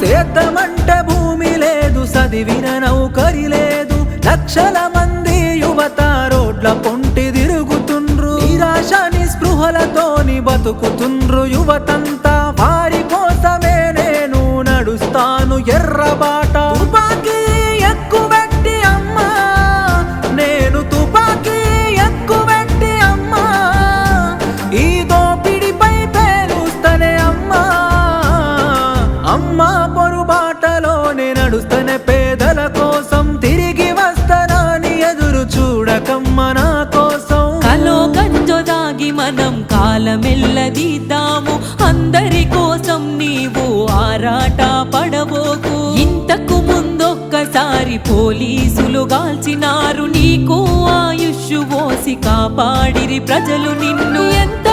సేద్యమంటే భూమి లేదు, చదివిన నౌకరి లేదు, లక్షల మంది యువత రోడ్ల పొంటి తిరుగుతుండ్రు, నిరాశ నిస్పృహలతోని బతుకుతుండ్రు యువతంతా. వారి కోసమే నేను నడుస్తాను ఎర్రబాట. తుపాకీ ఎక్కుబెట్టి అమ్మా, నేను తుపాకీ ఎక్కుబెట్టి అమ్మా, ఈ దోపిడిపై పేలుస్తనే అమ్మా. అమ్మా పొరుబాటలోనే నడుస్తనే పేదల కోసం, తిరిగి వస్తానని ఎదురు చూడకమ్మ నా కోసం. కలో గంజో దాగి మనం కాలమెల్లదీద్దాము, అందరి కోసం నీవు ఆరాట పడబోకు. ఇంతకు ముందొక్కసారి పోలీసులు గాల్చినారు, నీకు ఆయుష్ పోసి కాపాడిరి ప్రజలు నిన్ను. ఎంత